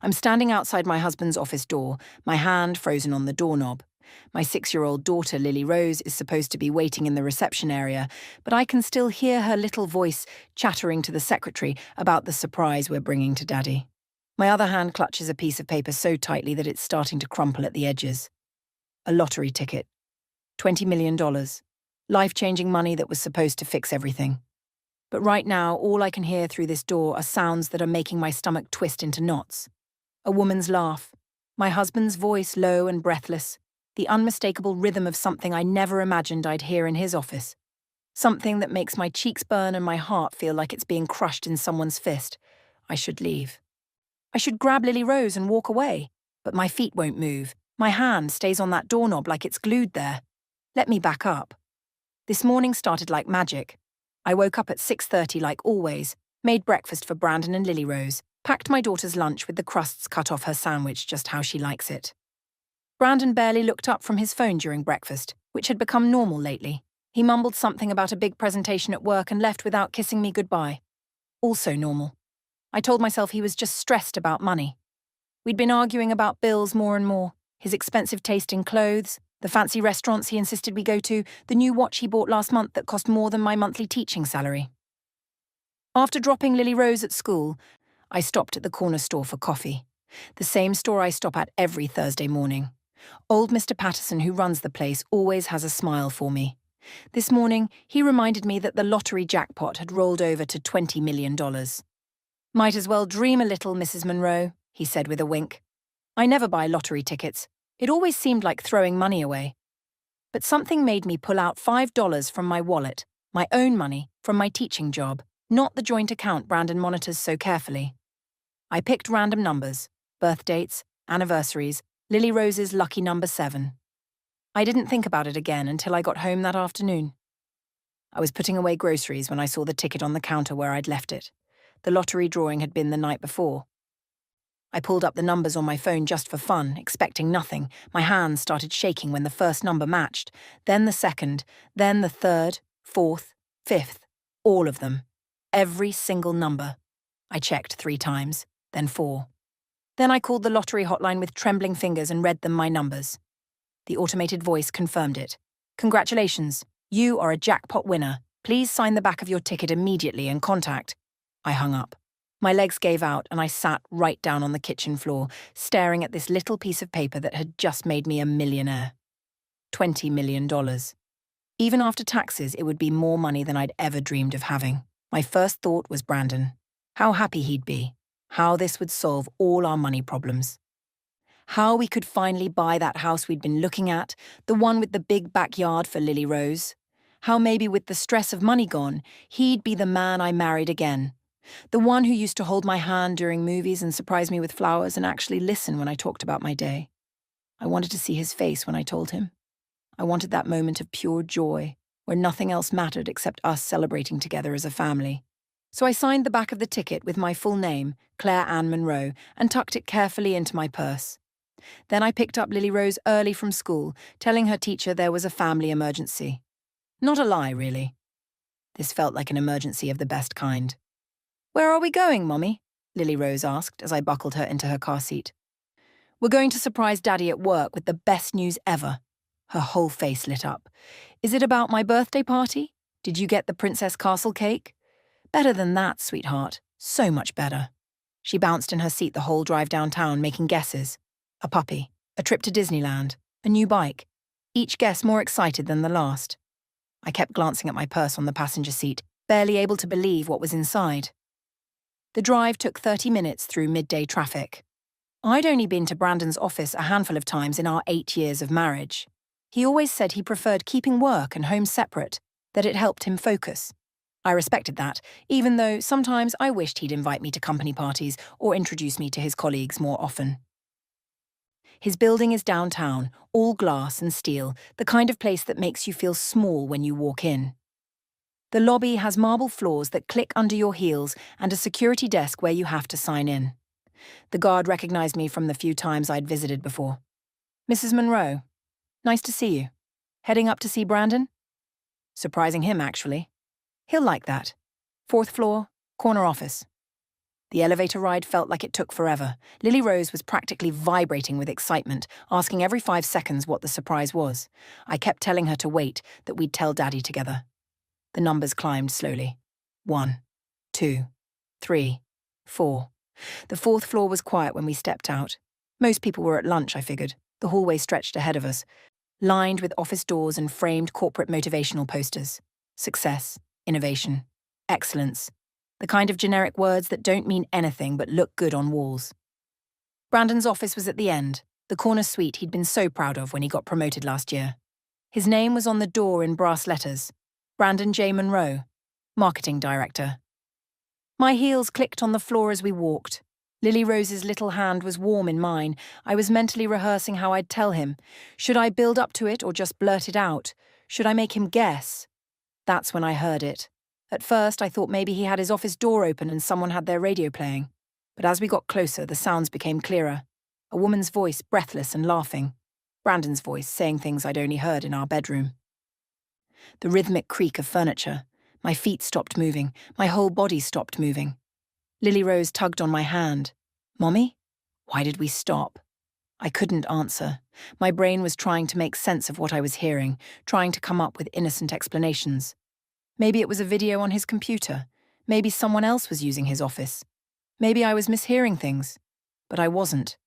I'm standing outside my husband's office door, my hand frozen on the doorknob. My 6-year-old daughter, Lily Rose, is supposed to be waiting in the reception area, but I can still hear her little voice chattering to the secretary about the surprise we're bringing to Daddy. My other hand clutches a piece of paper so tightly that it's starting to crumple at the edges. A lottery ticket. $20 million. Life-changing money that was supposed to fix everything. But right now, all I can hear through this door are sounds that are making my stomach twist into knots. A woman's laugh. My husband's voice low and breathless. The unmistakable rhythm of something I never imagined I'd hear in his office. Something that makes my cheeks burn and my heart feel like it's being crushed in someone's fist. I should leave. I should grab Lily Rose and walk away. But my feet won't move. My hand stays on that doorknob like it's glued there. Let me back up. This morning started like magic. I woke up at 6:30 like always, made breakfast for Brandon and Lily Rose, packed my daughter's lunch with the crusts cut off her sandwich just how she likes it. Brandon barely looked up from his phone during breakfast, which had become normal lately. He mumbled something about a big presentation at work and left without kissing me goodbye. Also normal. I told myself he was just stressed about money. We'd been arguing about bills more and more, his expensive taste in clothes, the fancy restaurants he insisted we go to, the new watch he bought last month that cost more than my monthly teaching salary. After dropping Lily Rose at school, I stopped at the corner store for coffee. The same store I stop at every Thursday morning. Old Mr. Patterson, who runs the place, always has a smile for me. This morning, he reminded me that the lottery jackpot had rolled over to $20 million. "Might as well dream a little, Mrs. Monroe," he said with a wink. "I never buy lottery tickets. It always seemed like throwing money away. But something made me pull out $5 from my wallet, my own money, from my teaching job, not the joint account Brandon monitors so carefully. I picked random numbers, birth dates, anniversaries, Lily Rose's lucky number 7. I didn't think about it again until I got home that afternoon. I was putting away groceries when I saw the ticket on the counter where I'd left it. The lottery drawing had been the night before. I pulled up the numbers on my phone just for fun, expecting nothing. My hands started shaking when the first number matched, then the second, then the third, fourth, fifth, all of them. Every single number. I checked 3 times, then 4. Then I called the lottery hotline with trembling fingers and read them my numbers. The automated voice confirmed it. "Congratulations, you are a jackpot winner. Please sign the back of your ticket immediately and contact." I hung up. My legs gave out and I sat right down on the kitchen floor, staring at this little piece of paper that had just made me a millionaire. $20 million. Even after taxes, it would be more money than I'd ever dreamed of having. My first thought was Brandon. How happy he'd be. How this would solve all our money problems. How we could finally buy that house we'd been looking at, the one with the big backyard for Lily Rose. How maybe with the stress of money gone, he'd be the man I married again. The one who used to hold my hand during movies and surprise me with flowers and actually listen when I talked about my day. I wanted to see his face when I told him. I wanted that moment of pure joy, where nothing else mattered except us celebrating together as a family. So I signed the back of the ticket with my full name, Claire Ann Monroe, and tucked it carefully into my purse. Then I picked up Lily Rose early from school, telling her teacher there was a family emergency. Not a lie, really. This felt like an emergency of the best kind. "Where are we going, Mommy?" Lily Rose asked as I buckled her into her car seat. "We're going to surprise Daddy at work with the best news ever." Her whole face lit up. "Is it about my birthday party? Did you get the Princess Castle cake?" "Better than that, sweetheart. So much better." She bounced in her seat the whole drive downtown, making guesses. A puppy, a trip to Disneyland, a new bike. Each guess more excited than the last. I kept glancing at my purse on the passenger seat, barely able to believe what was inside. The drive took 30 minutes through midday traffic. I'd only been to Brandon's office a handful of times in our 8 years of marriage. He always said he preferred keeping work and home separate, that it helped him focus. I respected that, even though sometimes I wished he'd invite me to company parties or introduce me to his colleagues more often. His building is downtown, all glass and steel, the kind of place that makes you feel small when you walk in. The lobby has marble floors that click under your heels and a security desk where you have to sign in. The guard recognized me from the few times I'd visited before. "Mrs. Monroe, nice to see you. Heading up to see Brandon?" Surprising him, actually. He'll like that. 4th floor, corner office. The elevator ride felt like it took forever. Lily Rose was practically vibrating with excitement, asking every 5 seconds what the surprise was. I kept telling her to wait, that we'd tell Daddy together. The numbers climbed slowly. 1, 2, 3, 4. The 4th floor was quiet when we stepped out. Most people were at lunch, I figured. The hallway stretched ahead of us, lined with office doors and framed corporate motivational posters. Success, innovation, excellence. The kind of generic words that don't mean anything but look good on walls. Brandon's office was at the end, the corner suite he'd been so proud of when he got promoted last year. His name was on the door in brass letters. Brandon J. Monroe, Marketing Director. My heels clicked on the floor as we walked. Lily Rose's little hand was warm in mine. I was mentally rehearsing how I'd tell him. Should I build up to it or just blurt it out? Should I make him guess? That's when I heard it. At first, I thought maybe he had his office door open and someone had their radio playing. But as we got closer, the sounds became clearer. A woman's voice, breathless and laughing. Brandon's voice, saying things I'd only heard in our bedroom. The rhythmic creak of furniture. My feet stopped moving. My whole body stopped moving. Lily Rose tugged on my hand. Mommy? Why did we stop? I couldn't answer. My brain was trying to make sense of what I was hearing, trying to come up with innocent explanations. Maybe it was a video on his computer. Maybe someone else was using his office. Maybe I was mishearing things. But I wasn't.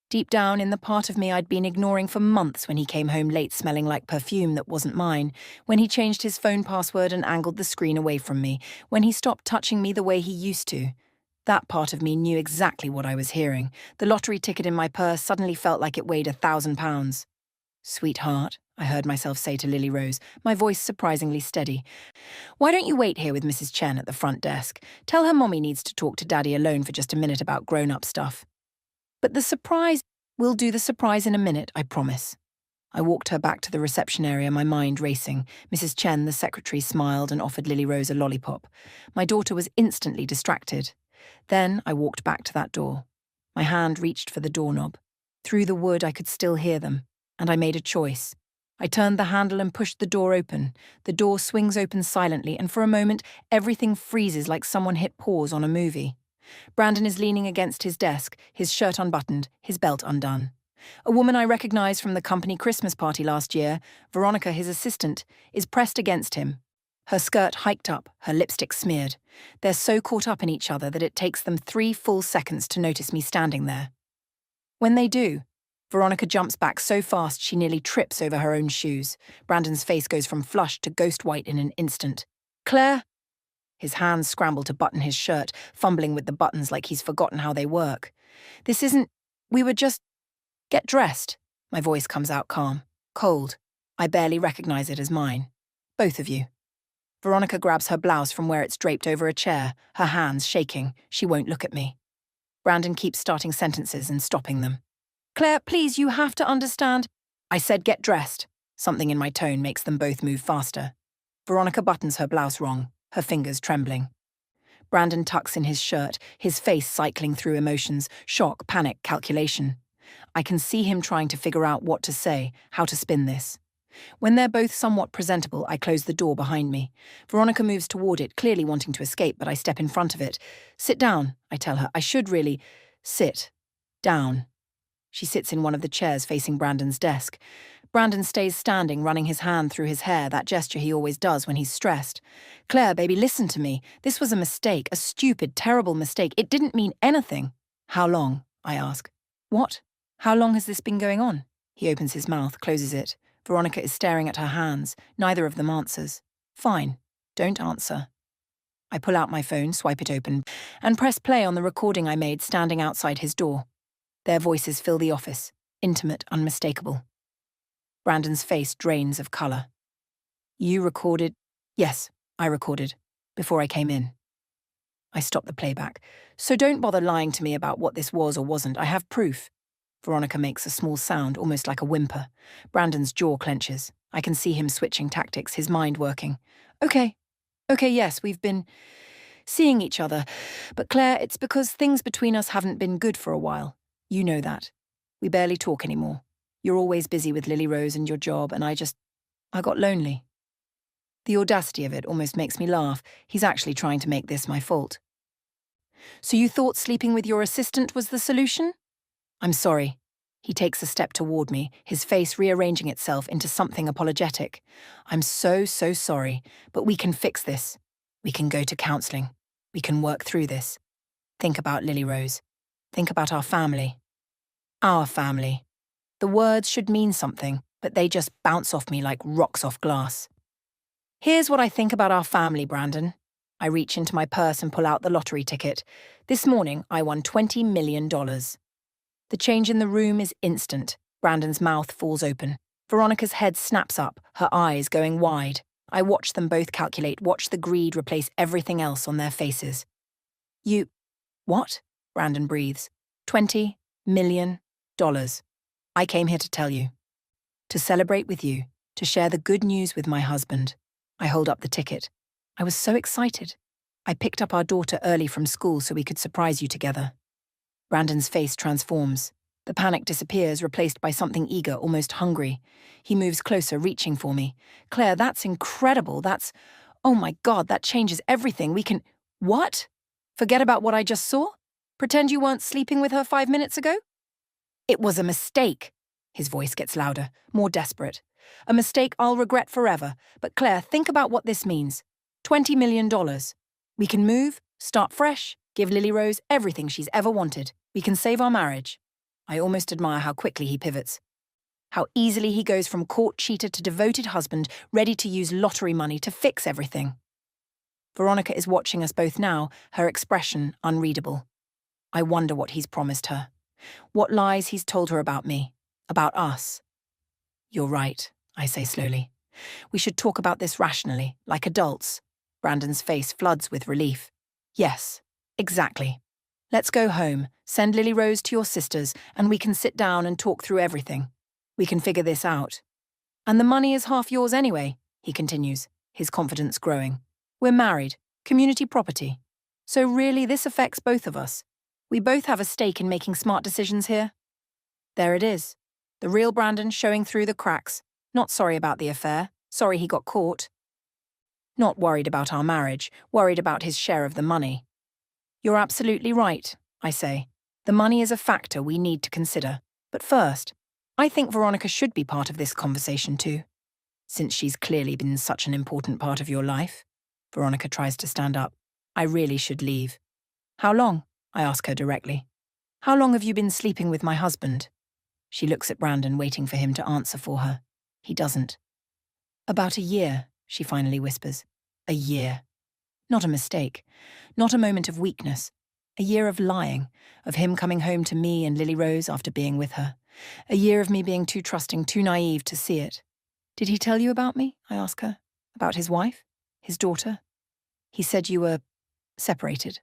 Deep down in the part of me I'd been ignoring for months when he came home late smelling like perfume that wasn't mine, when he changed his phone password and angled the screen away from me, when he stopped touching me the way he used to. That part of me knew exactly what I was hearing. The lottery ticket in my purse suddenly felt like it weighed 1,000 pounds. Sweetheart, I heard myself say to Lily Rose, my voice surprisingly steady. Why don't you wait here with Mrs. Chen at the front desk? Tell her Mommy needs to talk to Daddy alone for just a minute about grown-up stuff. But the surprise, we'll do the surprise in a minute, I promise. I walked her back to the reception area, my mind racing. Mrs. Chen, the secretary, smiled and offered Lily Rose a lollipop. My daughter was instantly distracted. Then I walked back to that door. My hand reached for the doorknob. Through the wood I could still hear them, and I made a choice. I turned the handle and pushed the door open. The door swings open silently, and for a moment everything freezes like someone hit pause on a movie. Brandon is leaning against his desk, his shirt unbuttoned, his belt undone. A woman I recognized from the company Christmas party last year, Veronica, his assistant, is pressed against him. Her skirt hiked up, her lipstick smeared. They're so caught up in each other that it takes them 3 full seconds to notice me standing there. When they do, Veronica jumps back so fast she nearly trips over her own shoes. Brandon's face goes from flushed to ghost white in an instant. Claire? His hands scramble to button his shirt, fumbling with the buttons like he's forgotten how they work. This isn't... We were just... Get dressed. My voice comes out calm, cold. I barely recognize it as mine. Both of you. Veronica grabs her blouse from where it's draped over a chair, her hands shaking. She won't look at me. Brandon keeps starting sentences and stopping them. Claire, please, you have to understand. I said get dressed. Something in my tone makes them both move faster. Veronica buttons her blouse wrong, her fingers trembling. Brandon tucks in his shirt, his face cycling through emotions, shock, panic, calculation. I can see him trying to figure out what to say, how to spin this. When they're both somewhat presentable, I close the door behind me. Veronica moves toward it, clearly wanting to escape, but I step in front of it. Sit down, I tell her. I should really... Sit. Down. She sits in one of the chairs facing Brandon's desk. Brandon stays standing, running his hand through his hair, that gesture he always does when he's stressed. Claire, baby, listen to me. This was a mistake, a stupid, terrible mistake. It didn't mean anything. How long? I ask. What? How long has this been going on? He opens his mouth, closes it. Veronica is staring at her hands. Neither of them answers. Fine. Don't answer. I pull out my phone, swipe it open, and press play on the recording I made standing outside his door. Their voices fill the office, intimate, unmistakable. Brandon's face drains of colour. You recorded? Yes, I recorded, before I came in. I stop the playback. So don't bother lying to me about what this was or wasn't. I have proof. Veronica makes a small sound, almost like a whimper. Brandon's jaw clenches. I can see him switching tactics, his mind working. Okay, yes, we've been seeing each other. But Claire, it's because things between us haven't been good for a while. You know that. We barely talk anymore. You're always busy with Lily Rose and your job, and I got lonely. The audacity of it almost makes me laugh. He's actually trying to make this my fault. So you thought sleeping with your assistant was the solution? I'm sorry. He takes a step toward me, his face rearranging itself into something apologetic. I'm so sorry, but we can fix this. We can go to counseling. We can work through this. Think about Lily Rose. Think about our family. Our family. The words should mean something, but they just bounce off me like rocks off glass. Here's what I think about our family, Brandon. I reach into my purse and pull out the lottery ticket. This morning, I won $20 million. The change in the room is instant. Brandon's mouth falls open. Veronica's head snaps up, her eyes going wide. I watch them both calculate, watch the greed replace everything else on their faces. You... what? Brandon breathes. $20 million. I came here to tell you. To celebrate with you. To share the good news with my husband. I hold up the ticket. I was so excited. I picked up our daughter early from school so we could surprise you together. Brandon's face transforms. The panic disappears, replaced by something eager, almost hungry. He moves closer, reaching for me. Claire, that's incredible. Oh my God, that changes everything. We can... What? Forget about what I just saw? Pretend you weren't sleeping with her 5 minutes ago? It was a mistake. His voice gets louder, more desperate. A mistake I'll regret forever. But Claire, think about what this means. $20 million. We can move, start fresh, give Lily Rose everything she's ever wanted. We can save our marriage. I almost admire how quickly he pivots. How easily he goes from court cheater to devoted husband, ready to use lottery money to fix everything. Veronica is watching us both now, her expression unreadable. I wonder what he's promised her. What lies he's told her about me, about us. You're right, I say slowly. We should talk about this rationally, like adults. Brandon's face floods with relief. Yes, exactly. Let's go home, send Lily Rose to your sisters, and we can sit down and talk through everything. We can figure this out. And the money is half yours anyway, he continues, his confidence growing. We're married, community property. So really this affects both of us. We both have a stake in making smart decisions here. There it is. The real Brandon showing through the cracks. Not sorry about the affair, sorry he got caught. Not worried about our marriage, worried about his share of the money. You're absolutely right, I say. The money is a factor we need to consider. But first, I think Veronica should be part of this conversation too. Since she's clearly been such an important part of your life. Veronica tries to stand up. I really should leave. How long? I ask her directly. How long have you been sleeping with my husband? She looks at Brandon, waiting for him to answer for her. He doesn't. About a year, she finally whispers. A year. Not a mistake. Not a moment of weakness. A year of lying, of him coming home to me and Lily Rose after being with her. A year of me being too trusting, too naive to see it. Did he tell you about me? I ask her. About his wife? His daughter? He said you were separated.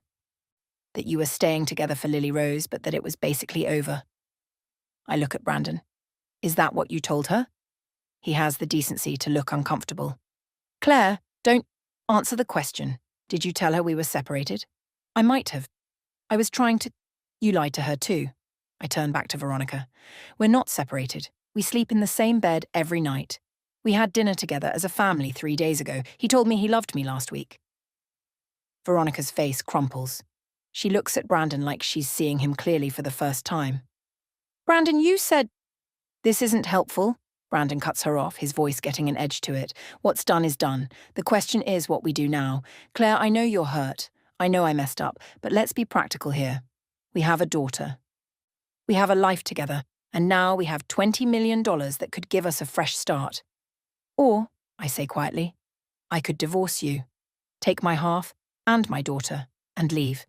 That you were staying together for Lily Rose, but that it was basically over. I look at Brandon. Is that what you told her? He has the decency to look uncomfortable. Claire, don't answer the question. Did you tell her we were separated? I might have. I was trying to... You lied to her too. I turn back to Veronica. We're not separated. We sleep in the same bed every night. We had dinner together as a family 3 days ago. He told me he loved me last week. Veronica's face crumples. She looks at Brandon like she's seeing him clearly for the first time. Brandon, you said... This isn't helpful. Brandon cuts her off, his voice getting an edge to it. What's done is done. The question is what we do now. Claire, I know you're hurt. I know I messed up, but let's be practical here. We have a daughter. We have a life together, and now we have $20 million that could give us a fresh start. Or, I say quietly, I could divorce you, take my half and my daughter, and leave.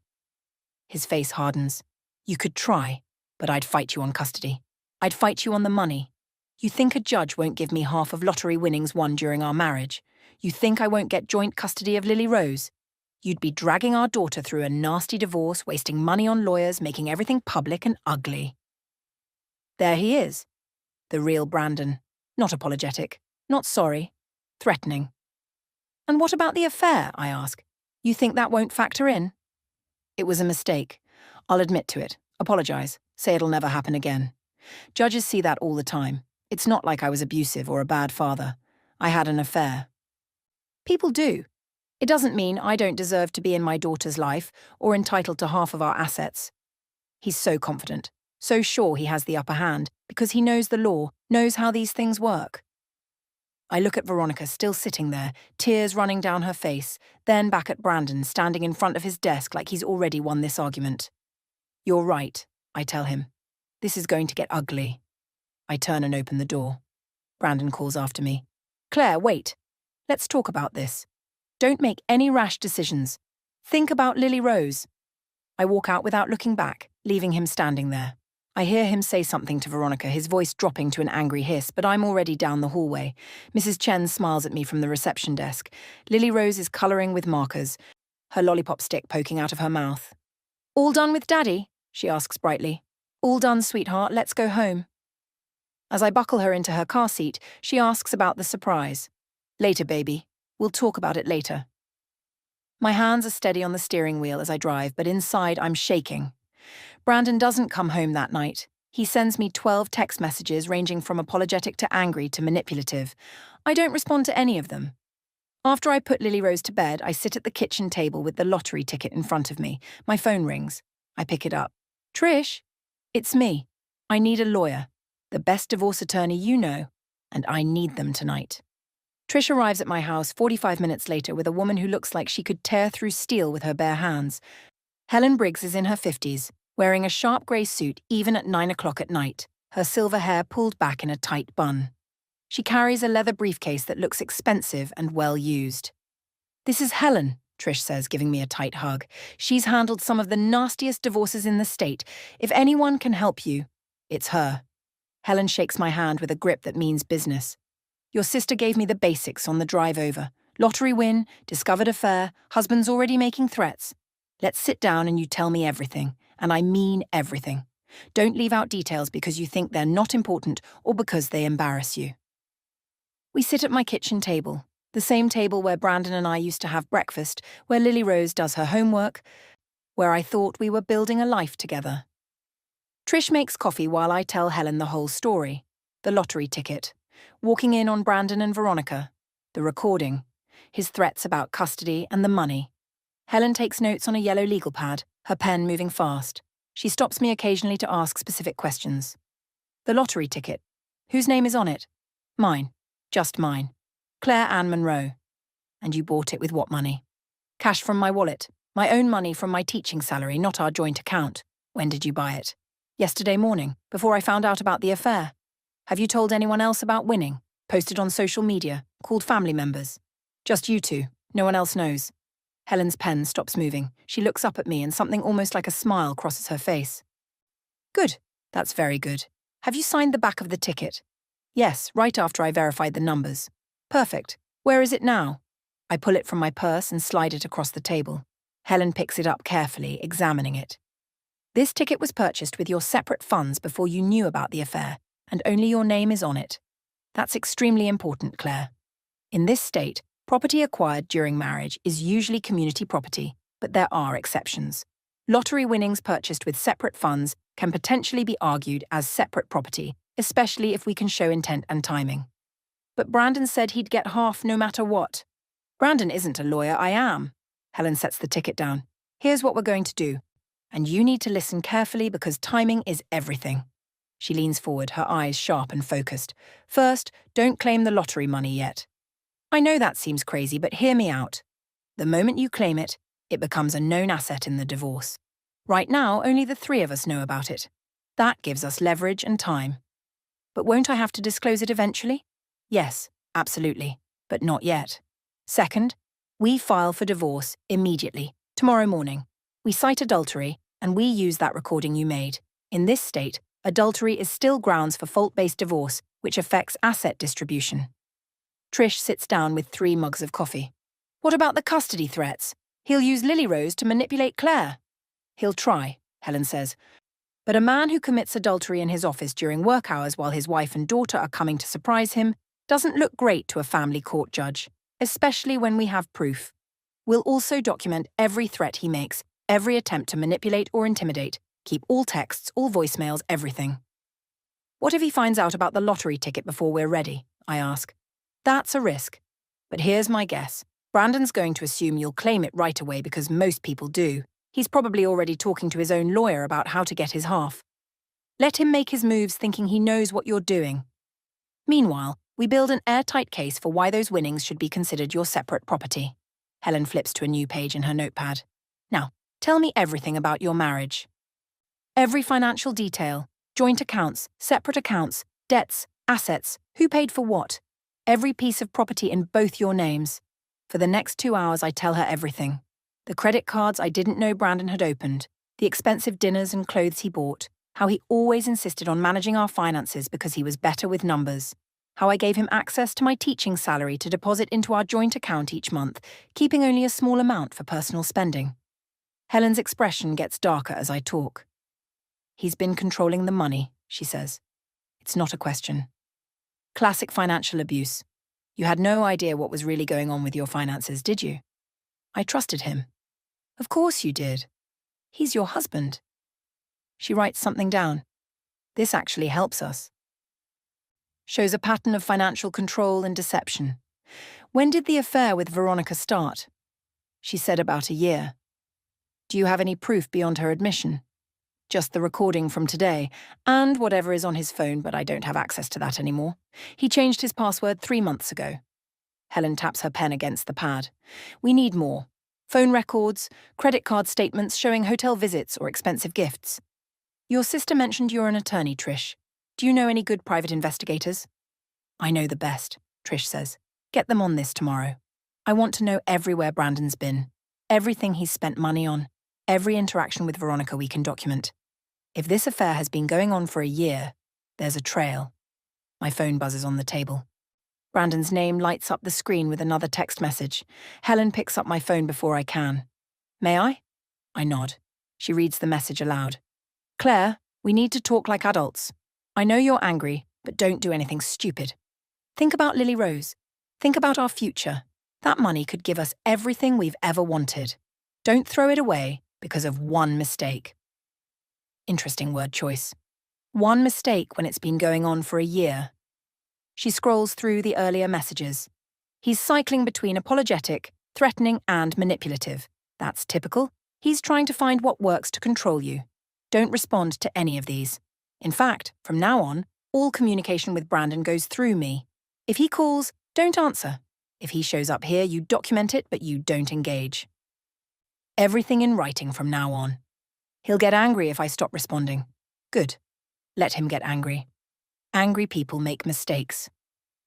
His face hardens. You could try, but I'd fight you on custody. I'd fight you on the money. You think a judge won't give me half of lottery winnings won during our marriage? You think I won't get joint custody of Lily Rose? You'd be dragging our daughter through a nasty divorce, wasting money on lawyers, making everything public and ugly. There he is. The real Brandon. Not apologetic. Not sorry. Threatening. And what about the affair, I ask? You think that won't factor in? It was a mistake. I'll admit to it. Apologize. Say it'll never happen again. Judges see that all the time. It's not like I was abusive or a bad father. I had an affair. People do. It doesn't mean I don't deserve to be in my daughter's life or entitled to half of our assets. He's so confident, so sure he has the upper hand, because he knows the law, knows how these things work. I look at Veronica still sitting there, tears running down her face, then back at Brandon standing in front of his desk like he's already won this argument. You're right, I tell him. This is going to get ugly. I turn and open the door. Brandon calls after me. Claire, wait. Let's talk about this. Don't make any rash decisions. Think about Lily Rose. I walk out without looking back, leaving him standing there. I hear him say something to Veronica, his voice dropping to an angry hiss, but I'm already down the hallway. Mrs. Chen smiles at me from the reception desk. Lily Rose is colouring with markers, her lollipop stick poking out of her mouth. All done with Daddy? She asks brightly. All done, sweetheart, let's go home. As I buckle her into her car seat, she asks about the surprise. Later, baby. We'll talk about it later. My hands are steady on the steering wheel as I drive, but inside I'm shaking. Brandon doesn't come home that night. He sends me 12 text messages ranging from apologetic to angry to manipulative. I don't respond to any of them. After I put Lily Rose to bed, I sit at the kitchen table with the lottery ticket in front of me. My phone rings. I pick it up. Trish? It's me. I need a lawyer. The best divorce attorney you know, and I need them tonight. Trish arrives at my house 45 minutes later with a woman who looks like she could tear through steel with her bare hands. Helen Briggs is in her 50s, wearing a sharp grey suit even at 9 o'clock at night, her silver hair pulled back in a tight bun. She carries a leather briefcase that looks expensive and well used. This is Helen, Trish says, giving me a tight hug. She's handled some of the nastiest divorces in the state. If anyone can help you, it's her. Helen shakes my hand with a grip that means business. Your sister gave me the basics on the drive over. Lottery win, discovered affair, husband's already making threats. Let's sit down and you tell me everything, and I mean everything. Don't leave out details because you think they're not important or because they embarrass you. We sit at my kitchen table, the same table where Brandon and I used to have breakfast, where Lily Rose does her homework, where I thought we were building a life together. Trish makes coffee while I tell Helen the whole story. The lottery ticket, walking in on Brandon and Veronica, the recording, his threats about custody and the money. Helen takes notes on a yellow legal pad, her pen moving fast. She stops me occasionally to ask specific questions. The lottery ticket. Whose name is on it? Mine. Just mine. Claire Ann Monroe. And you bought it with what money? Cash from my wallet. My own money from my teaching salary, not our joint account. When did you buy it? Yesterday morning, before I found out about the affair. Have you told anyone else about winning? Posted on social media? Called family members? Just you two. No one else knows. Helen's pen stops moving. She looks up at me and something almost like a smile crosses her face. Good. That's very good. Have you signed the back of the ticket? Yes, right after I verified the numbers. Perfect. Where is it now? I pull it from my purse and slide it across the table. Helen picks it up carefully, examining it. This ticket was purchased with your separate funds before you knew about the affair, and only your name is on it. That's extremely important, Claire. In this state, property acquired during marriage is usually community property, but there are exceptions. Lottery winnings purchased with separate funds can potentially be argued as separate property, especially if we can show intent and timing. But Brandon said he'd get half no matter what. Brandon isn't a lawyer, I am. Helen sets the ticket down. Here's what we're going to do. And you need to listen carefully because timing is everything. She leans forward, her eyes sharp and focused. First, don't claim the lottery money yet. I know that seems crazy, but hear me out. The moment you claim it, it becomes a known asset in the divorce. Right now, only the three of us know about it. That gives us leverage and time. But won't I have to disclose it eventually? Yes, absolutely, but not yet. Second, we file for divorce immediately, tomorrow morning. We cite adultery, and we use that recording you made. In this state, adultery is still grounds for fault-based divorce, which affects asset distribution. Trish sits down with 3 mugs of coffee. What about the custody threats? He'll use Lily Rose to manipulate Claire. He'll try, Helen says. But a man who commits adultery in his office during work hours while his wife and daughter are coming to surprise him doesn't look great to a family court judge, especially when we have proof. We'll also document every threat he makes, every attempt to manipulate or intimidate, keep all texts, all voicemails, everything. What if he finds out about the lottery ticket before we're ready? I ask. That's a risk. But here's my guess. Brandon's going to assume you'll claim it right away because most people do. He's probably already talking to his own lawyer about how to get his half. Let him make his moves thinking he knows what you're doing. Meanwhile, we build an airtight case for why those winnings should be considered your separate property. Helen flips to a new page in her notepad. Now, tell me everything about your marriage. Every financial detail, joint accounts, separate accounts, debts, assets, who paid for what. Every piece of property in both your names. For the next 2 hours, I tell her everything. The credit cards I didn't know Brandon had opened, the expensive dinners and clothes he bought, how he always insisted on managing our finances because he was better with numbers, how I gave him access to my teaching salary to deposit into our joint account each month, keeping only a small amount for personal spending. Helen's expression gets darker as I talk. He's been controlling the money, she says. It's not a question. Classic financial abuse. You had no idea what was really going on with your finances, did you? I trusted him. Of course you did. He's your husband. She writes something down. This actually helps us. Shows a pattern of financial control and deception. When did the affair with Veronica start? She said about a year. Do you have any proof beyond her admission? Just the recording from today, and whatever is on his phone, but I don't have access to that anymore. He changed his password 3 months ago. Helen taps her pen against the pad. We need more. Phone records, credit card statements showing hotel visits or expensive gifts. Your sister mentioned you're an attorney, Trish. Do you know any good private investigators? I know the best, Trish says. Get them on this tomorrow. I want to know everywhere Brandon's been, everything he's spent money on, every interaction with Veronica we can document. If this affair has been going on for a year, there's a trail. My phone buzzes on the table. Brandon's name lights up the screen with another text message. Helen picks up my phone before I can. May I? I nod. She reads the message aloud. Claire, we need to talk like adults. I know you're angry, but don't do anything stupid. Think about Lily Rose. Think about our future. That money could give us everything we've ever wanted. Don't throw it away because of one mistake. Interesting word choice. One mistake when it's been going on for a year. She scrolls through the earlier messages. He's cycling between apologetic, threatening, and manipulative. That's typical. He's trying to find what works to control you. Don't respond to any of these. In fact, from now on, all communication with Brandon goes through me. If he calls, don't answer. If he shows up here, you document it, but you don't engage. Everything in writing from now on. He'll get angry if I stop responding. Good. Let him get angry. Angry people make mistakes.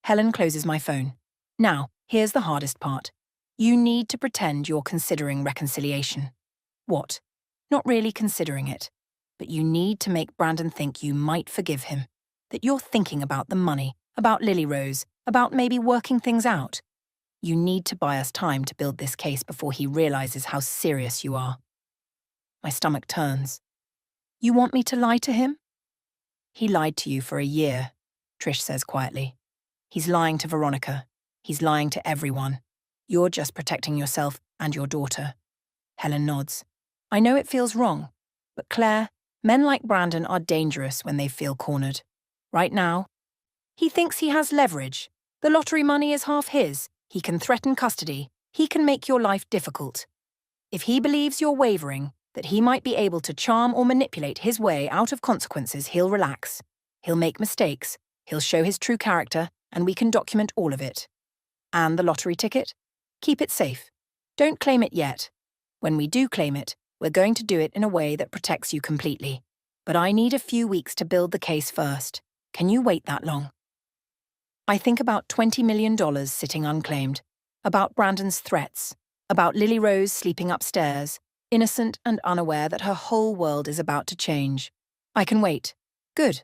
Helen closes my phone. Now, here's the hardest part. You need to pretend you're considering reconciliation. What? Not really considering it. But you need to make Brandon think you might forgive him. That you're thinking about the money, about Lily Rose, about maybe working things out. You need to buy us time to build this case before he realizes how serious you are. My stomach turns. You want me to lie to him? He lied to you for a year, Trish says quietly. He's lying to Veronica. He's lying to everyone. You're just protecting yourself and your daughter. Helen nods. I know it feels wrong, but Claire, men like Brandon are dangerous when they feel cornered. Right now, he thinks he has leverage. The lottery money is half his. He can threaten custody. He can make your life difficult. If he believes you're wavering, that he might be able to charm or manipulate his way out of consequences, he'll relax. He'll make mistakes. He'll show his true character, and we can document all of it. And the lottery ticket? Keep it safe. Don't claim it yet. When we do claim it, we're going to do it in a way that protects you completely. But I need a few weeks to build the case first. Can you wait that long? I think about $20 million sitting unclaimed, about Brandon's threats, about Lily Rose sleeping upstairs, innocent and unaware that her whole world is about to change. I can wait. Good.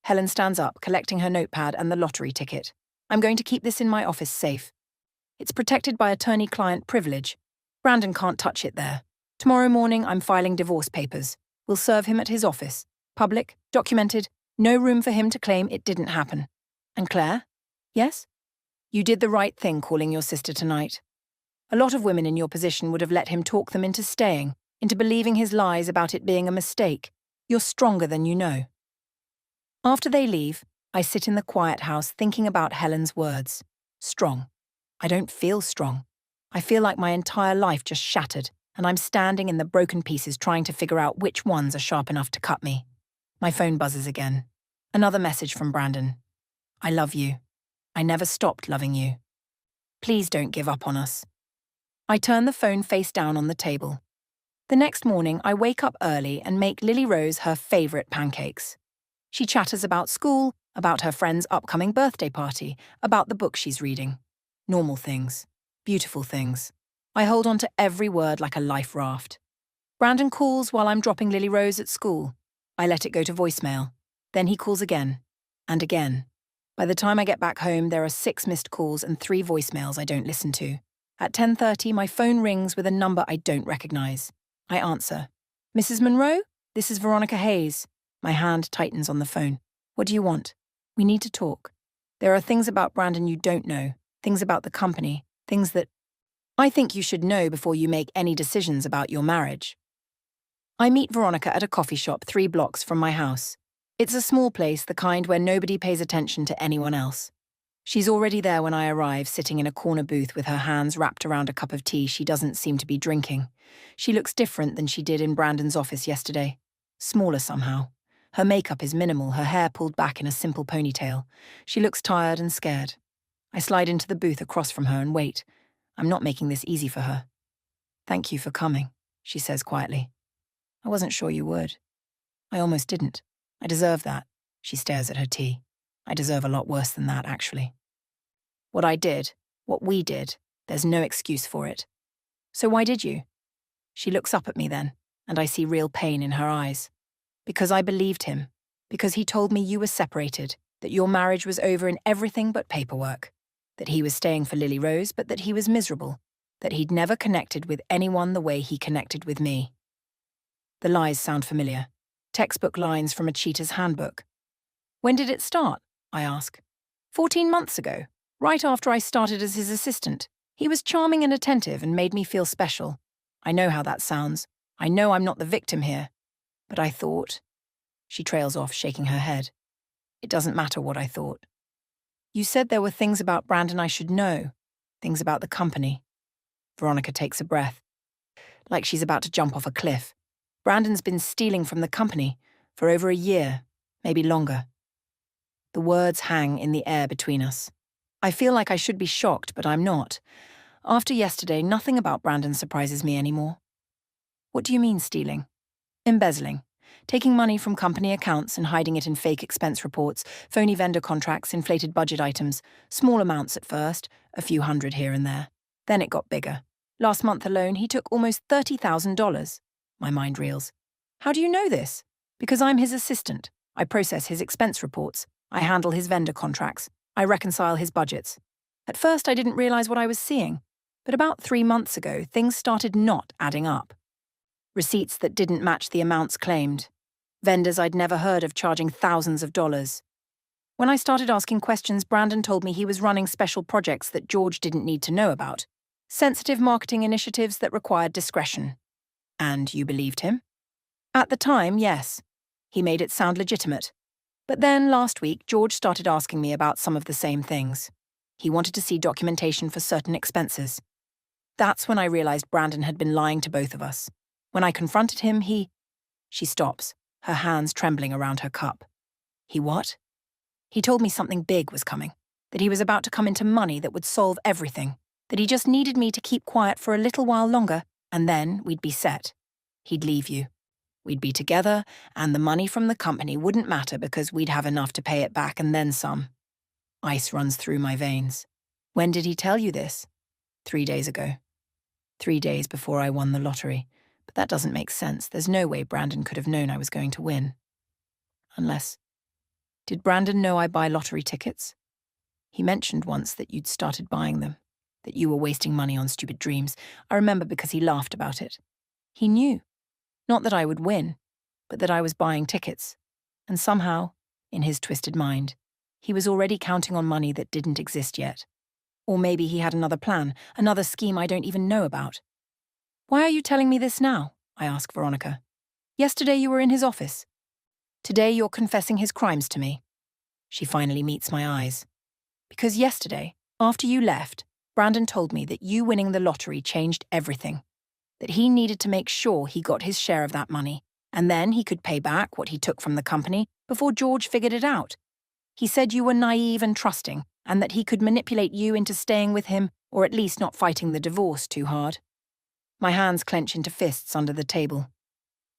Helen stands up, collecting her notepad and the lottery ticket. I'm going to keep this in my office safe. It's protected by attorney-client privilege. Brandon can't touch it there. Tomorrow morning, I'm filing divorce papers. We'll serve him at his office. Public, documented, no room for him to claim it didn't happen. And Claire? Yes? You did the right thing calling your sister tonight. A lot of women in your position would have let him talk them into staying, into believing his lies about it being a mistake. You're stronger than you know. After they leave, I sit in the quiet house thinking about Helen's words. Strong. I don't feel strong. I feel like my entire life just shattered, and I'm standing in the broken pieces trying to figure out which ones are sharp enough to cut me. My phone buzzes again. Another message from Brandon. I love you. I never stopped loving you. Please don't give up on us. I turn the phone face down on the table. The next morning, I wake up early and make Lily Rose her favourite pancakes. She chatters about school, about her friend's upcoming birthday party, about the book she's reading. Normal things. Beautiful things. I hold on to every word like a life raft. Brandon calls while I'm dropping Lily Rose at school. I let it go to voicemail. Then he calls again. And again. By the time I get back home, there are 6 missed calls and 3 voicemails I don't listen to. At 10:30, my phone rings with a number I don't recognise. I answer. Mrs. Monroe? This is Veronica Hayes. My hand tightens on the phone. What do you want? We need to talk. There are things about Brandon you don't know, things about the company, things that I think you should know before you make any decisions about your marriage. I meet Veronica at a coffee shop 3 blocks from my house. It's a small place, the kind where nobody pays attention to anyone else. She's already there when I arrive, sitting in a corner booth with her hands wrapped around a cup of tea she doesn't seem to be drinking. She looks different than she did in Brandon's office yesterday. Smaller somehow. Her makeup is minimal, her hair pulled back in a simple ponytail. She looks tired and scared. I slide into the booth across from her and wait. I'm not making this easy for her. Thank you for coming, she says quietly. I wasn't sure you would. I almost didn't. I deserve that. She stares at her tea. I deserve a lot worse than that, actually. What I did, what we did, there's no excuse for it. So why did you? She looks up at me then, and I see real pain in her eyes. Because I believed him. Because he told me you were separated, that your marriage was over in everything but paperwork. That he was staying for Lily Rose, but that he was miserable. That he'd never connected with anyone the way he connected with me. The lies sound familiar. Textbook lines from a cheater's handbook. When did it start? I ask. 14 months ago, right after I started as his assistant. He was charming and attentive and made me feel special. I know how that sounds. I know I'm not the victim here. But I thought. She trails off, shaking her head. It doesn't matter what I thought. You said there were things about Brandon I should know. Things about the company. Veronica takes a breath. Like she's about to jump off a cliff. Brandon's been stealing from the company for over a year, maybe longer. The words hang in the air between us. I feel like I should be shocked, but I'm not. After yesterday, nothing about Brandon surprises me anymore. What do you mean stealing? Embezzling. Taking money from company accounts and hiding it in fake expense reports, phony vendor contracts, inflated budget items. Small amounts at first, a few hundred here and there. Then it got bigger. Last month alone, he took almost $30,000. My mind reels. How do you know this? Because I'm his assistant. I process his expense reports. I handle his vendor contracts. I reconcile his budgets. At first, I didn't realize what I was seeing. But about 3 months ago, things started not adding up. Receipts that didn't match the amounts claimed. Vendors I'd never heard of charging thousands of dollars. When I started asking questions, Brandon told me he was running special projects that George didn't need to know about. Sensitive marketing initiatives that required discretion. And you believed him? At the time, yes. He made it sound legitimate. But then, last week, George started asking me about some of the same things. He wanted to see documentation for certain expenses. That's when I realized Brandon had been lying to both of us. When I confronted him, She stops, her hands trembling around her cup. He what? He told me something big was coming. That he was about to come into money that would solve everything. That he just needed me to keep quiet for a little while longer, and then we'd be set. He'd leave you. We'd be together, and the money from the company wouldn't matter because we'd have enough to pay it back and then some. Ice runs through my veins. When did he tell you this? 3 days ago. 3 days before I won the lottery. But that doesn't make sense. There's no way Brandon could have known I was going to win. Unless... Did Brandon know I buy lottery tickets? He mentioned once that you'd started buying them. That you were wasting money on stupid dreams. I remember because he laughed about it. He knew. Not that I would win, but that I was buying tickets. And somehow, in his twisted mind, he was already counting on money that didn't exist yet. Or maybe he had another plan, another scheme I don't even know about. Why are you telling me this now? I ask Veronica. Yesterday you were in his office. Today you're confessing his crimes to me. She finally meets my eyes. Because yesterday, after you left, Brandon told me that you winning the lottery changed everything, that he needed to make sure he got his share of that money, and then he could pay back what he took from the company before George figured it out. He said you were naive and trusting, and that he could manipulate you into staying with him or at least not fighting the divorce too hard. My hands clench into fists under the table.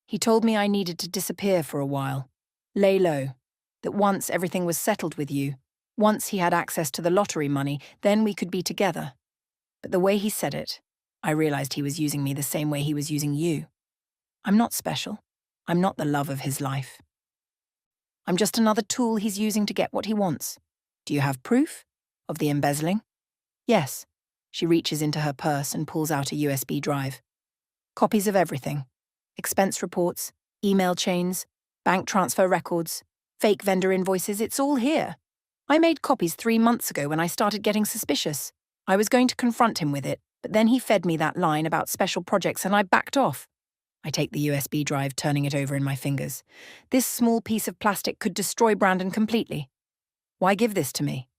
He told me I needed to disappear for a while, lay low, that once everything was settled with you, once he had access to the lottery money, then we could be together. But the way he said it, I realized he was using me the same way he was using you. I'm not special. I'm not the love of his life. I'm just another tool he's using to get what he wants. Do you have proof of the embezzling? Yes. She reaches into her purse and pulls out a USB drive. Copies of everything. Expense reports, email chains, bank transfer records, fake vendor invoices, it's all here. I made copies 3 months ago when I started getting suspicious. I was going to confront him with it, but then he fed me that line about special projects and I backed off. I take the USB drive, turning it over in my fingers. This small piece of plastic could destroy Brandon completely. Why give this to me?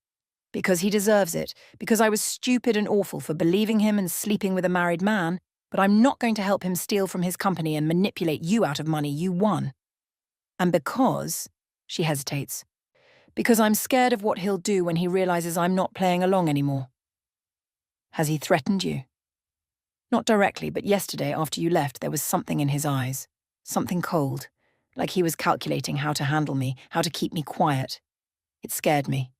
Because he deserves it, because I was stupid and awful for believing him and sleeping with a married man, but I'm not going to help him steal from his company and manipulate you out of money you won. And because, she hesitates, because I'm scared of what he'll do when he realizes I'm not playing along anymore. Has he threatened you? Not directly, but yesterday after you left, there was something in his eyes. Something cold, like he was calculating how to handle me, how to keep me quiet. It scared me.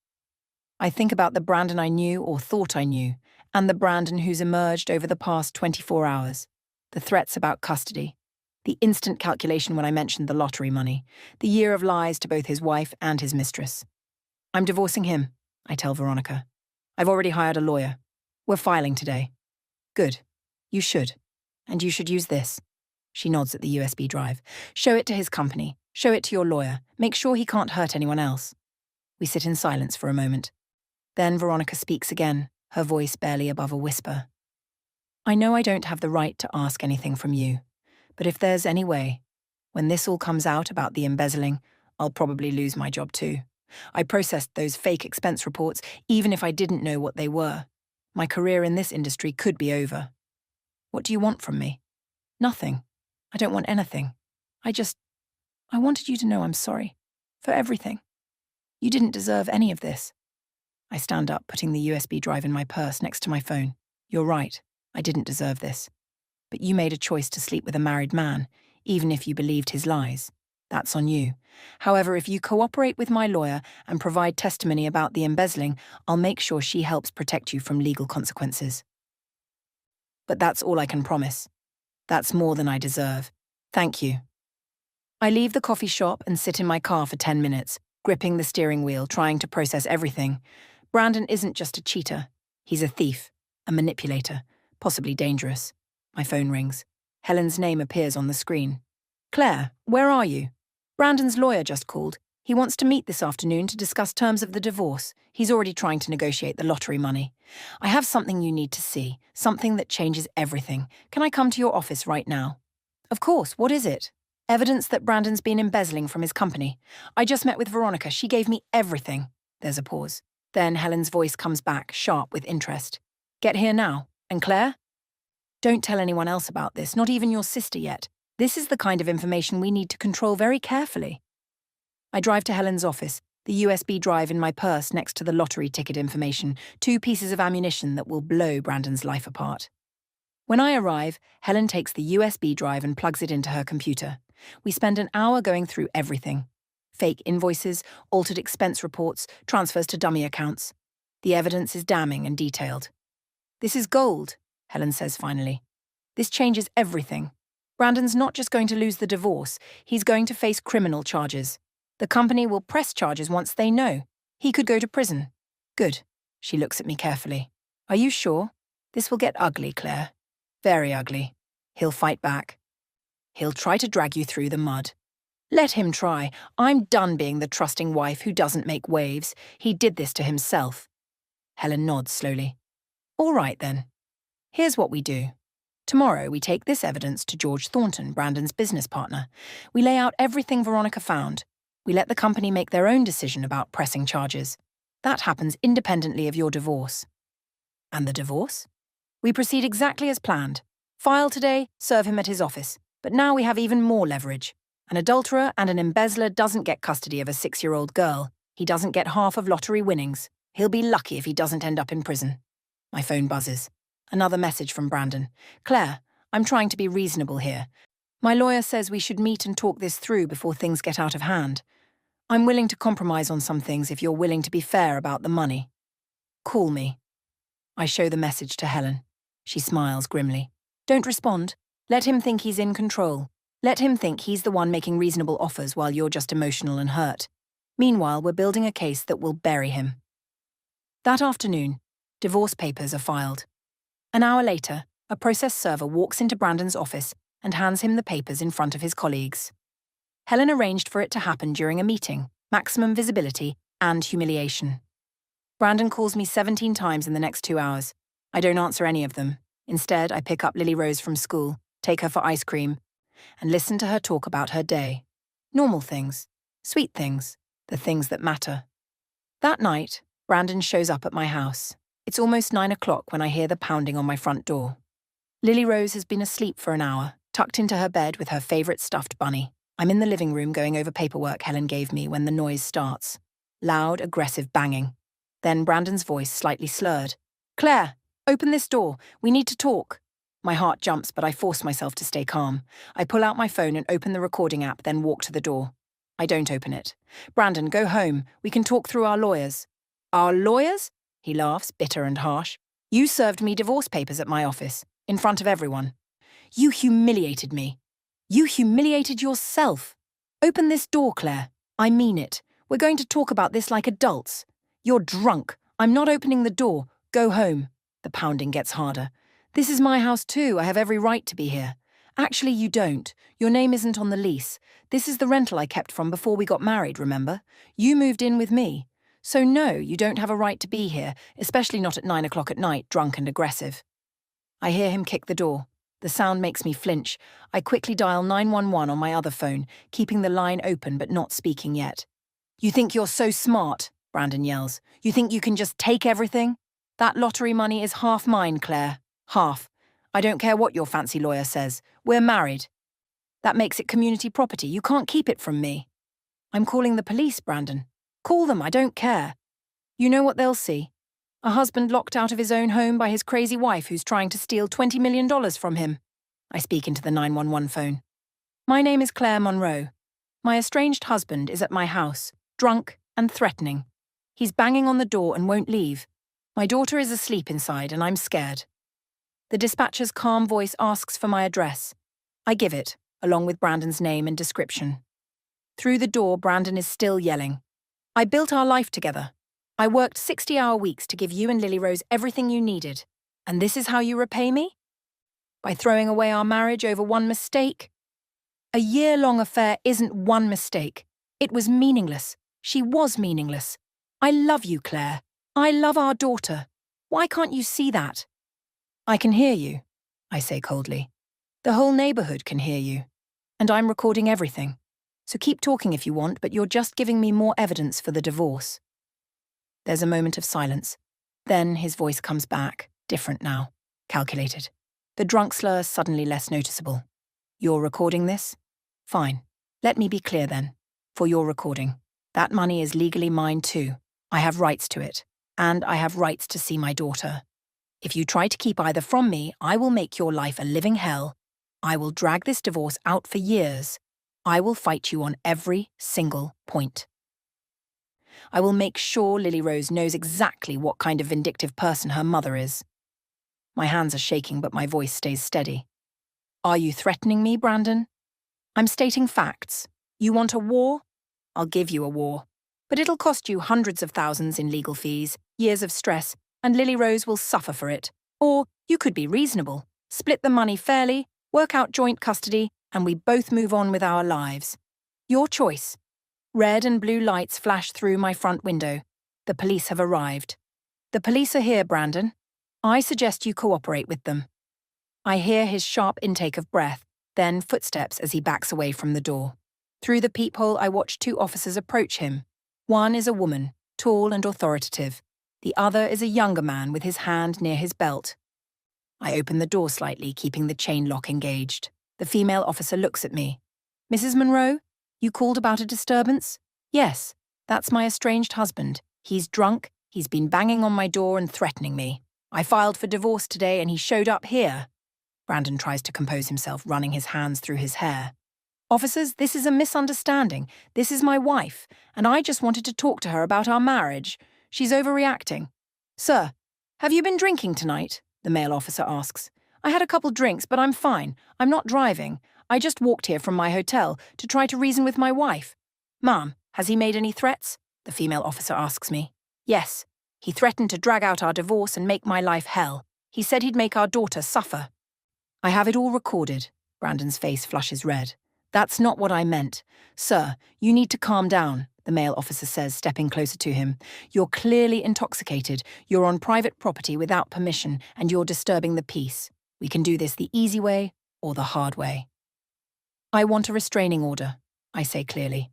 I think about the Brandon I knew or thought I knew, and the Brandon who's emerged over the past 24 hours. The threats about custody, the instant calculation when I mentioned the lottery money, the year of lies to both his wife and his mistress. I'm divorcing him, I tell Veronica. I've already hired a lawyer. We're filing today. Good. You should. And you should use this. She nods at the USB drive. Show it to his company. Show it to your lawyer. Make sure he can't hurt anyone else. We sit in silence for a moment. Then Veronica speaks again, her voice barely above a whisper. I know I don't have the right to ask anything from you, but if there's any way, when this all comes out about the embezzling, I'll probably lose my job too. I processed those fake expense reports, even if I didn't know what they were. My career in this industry could be over. What do you want from me? Nothing. I don't want anything. I wanted you to know I'm sorry. For everything. You didn't deserve any of this. I stand up, putting the USB drive in my purse next to my phone. You're right. I didn't deserve this. But you made a choice to sleep with a married man, even if you believed his lies. That's on you. However, if you cooperate with my lawyer and provide testimony about the embezzling, I'll make sure she helps protect you from legal consequences. But that's all I can promise. That's more than I deserve. Thank you. I leave the coffee shop and sit in my car for 10 minutes, gripping the steering wheel, trying to process everything. Brandon isn't just a cheater. He's a thief, a manipulator, possibly dangerous. My phone rings. Helen's name appears on the screen. Claire, where are you? Brandon's lawyer just called. He wants to meet this afternoon to discuss terms of the divorce. He's already trying to negotiate the lottery money. I have something you need to see, something that changes everything. Can I come to your office right now? Of course, what is it? Evidence that Brandon's been embezzling from his company. I just met with Veronica. She gave me everything. There's a pause. Then Helen's voice comes back, sharp with interest. Get here now. And Claire? Don't tell anyone else about this, not even your sister yet. This is the kind of information we need to control very carefully. I drive to Helen's office, the USB drive in my purse next to the lottery ticket information, 2 pieces of ammunition that will blow Brandon's life apart. When I arrive, Helen takes the USB drive and plugs it into her computer. We spend an hour going through everything. Fake invoices, altered expense reports, transfers to dummy accounts. The evidence is damning and detailed. This is gold, Helen says finally. This changes everything. Brandon's not just going to lose the divorce, he's going to face criminal charges. The company will press charges once they know. He could go to prison. Good. She looks at me carefully. Are you sure? This will get ugly, Claire. Very ugly. He'll fight back. He'll try to drag you through the mud. Let him try. I'm done being the trusting wife who doesn't make waves. He did this to himself. Helen nods slowly. All right, then. Here's what we do. Tomorrow, we take this evidence to George Thornton, Brandon's business partner. We lay out everything Veronica found. We let the company make their own decision about pressing charges. That happens independently of your divorce. And the divorce? We proceed exactly as planned. File today, serve him at his office. But now we have even more leverage. An adulterer and an embezzler doesn't get custody of a 6-year-old girl. He doesn't get half of lottery winnings. He'll be lucky if he doesn't end up in prison. My phone buzzes. Another message from Brandon. Claire, I'm trying to be reasonable here. My lawyer says we should meet and talk this through before things get out of hand. I'm willing to compromise on some things if you're willing to be fair about the money. Call me. I show the message to Helen. She smiles grimly. Don't respond. Let him think he's in control. Let him think he's the one making reasonable offers while you're just emotional and hurt. Meanwhile, we're building a case that will bury him. That afternoon, divorce papers are filed. An hour later, a process server walks into Brandon's office and hands him the papers in front of his colleagues. Helen arranged for it to happen during a meeting, maximum visibility and humiliation. Brandon calls me 17 times in the next 2 hours. I don't answer any of them. Instead, I pick up Lily Rose from school, take her for ice cream, and listen to her talk about her day. Normal things, sweet things, the things that matter. That night, Brandon shows up at my house. It's almost 9 o'clock when I hear the pounding on my front door. Lily Rose has been asleep for an hour, tucked into her bed with her favourite stuffed bunny. I'm in the living room going over paperwork Helen gave me when the noise starts. Loud, aggressive banging. Then Brandon's voice slightly slurred. Claire, open this door. We need to talk. My heart jumps, but I force myself to stay calm. I pull out my phone and open the recording app, then walk to the door. I don't open it. Brandon, go home. We can talk through our lawyers. Our lawyers? He laughs, bitter and harsh. You served me divorce papers at my office, in front of everyone. You humiliated me. You humiliated yourself. Open this door, Claire. I mean it. We're going to talk about this like adults. You're drunk. I'm not opening the door. Go home. The pounding gets harder. This is my house too. I have every right to be here. Actually, you don't. Your name isn't on the lease. This is the rental I kept from before we got married, remember? You moved in with me. So no, you don't have a right to be here, especially not at 9 o'clock at night, drunk and aggressive. I hear him kick the door. The sound makes me flinch. I quickly dial 911 on my other phone, keeping the line open but not speaking yet. You think you're so smart, Brandon yells. You think you can just take everything? That lottery money is half mine, Claire. Half. I don't care what your fancy lawyer says. We're married. That makes it community property. You can't keep it from me. I'm calling the police, Brandon. Call them, I don't care. You know what they'll see? A husband locked out of his own home by his crazy wife who's trying to steal $20 million from him. I speak into the 911 phone. My name is Claire Monroe. My estranged husband is at my house, drunk and threatening. He's banging on the door and won't leave. My daughter is asleep inside and I'm scared. The dispatcher's calm voice asks for my address. I give it, along with Brandon's name and description. Through the door, Brandon is still yelling. I built our life together. I worked 60-hour weeks to give you and Lily Rose everything you needed. And this is how you repay me? By throwing away our marriage over one mistake? A year-long affair isn't one mistake. It was meaningless. She was meaningless. I love you, Claire. I love our daughter. Why can't you see that? I can hear you, I say coldly. The whole neighborhood can hear you. And I'm recording everything. So keep talking if you want, but you're just giving me more evidence for the divorce. There's a moment of silence. Then his voice comes back, different now, calculated. The drunk slur suddenly less noticeable. You're recording this? Fine. Let me be clear then. For your recording. That money is legally mine too. I have rights to it. And I have rights to see my daughter. If you try to keep either from me, I will make your life a living hell. I will drag this divorce out for years. I will fight you on every single point. I will make sure Lily Rose knows exactly what kind of vindictive person her mother is. My hands are shaking, but my voice stays steady. Are you threatening me, Brandon? I'm stating facts. You want a war? I'll give you a war. But it'll cost you hundreds of thousands in legal fees, years of stress, and Lily Rose will suffer for it. Or you could be reasonable, split the money fairly, work out joint custody, and we both move on with our lives. Your choice. Red and blue lights flash through my front window. The police have arrived. The police are here, Brandon. I suggest you cooperate with them. I hear his sharp intake of breath, then footsteps as he backs away from the door. Through the peephole, I watch 2 officers approach him. One is a woman, tall and authoritative. The other is a younger man with his hand near his belt. I open the door slightly, keeping the chain lock engaged. The female officer looks at me. Mrs. Monroe, you called about a disturbance? Yes, that's my estranged husband. He's drunk, he's been banging on my door and threatening me. I filed for divorce today and he showed up here. Brandon tries to compose himself, running his hands through his hair. Officers, this is a misunderstanding. This is my wife, and I just wanted to talk to her about our marriage. She's overreacting. Sir, have you been drinking tonight? The male officer asks. I had a couple drinks, but I'm fine. I'm not driving. I just walked here from my hotel to try to reason with my wife. Ma'am, has he made any threats? The female officer asks me. Yes. He threatened to drag out our divorce and make my life hell. He said he'd make our daughter suffer. I have it all recorded. Brandon's face flushes red. That's not what I meant. Sir, you need to calm down, the male officer says, stepping closer to him. You're clearly intoxicated. You're on private property without permission, and you're disturbing the peace. We can do this the easy way or the hard way. I want a restraining order, I say clearly.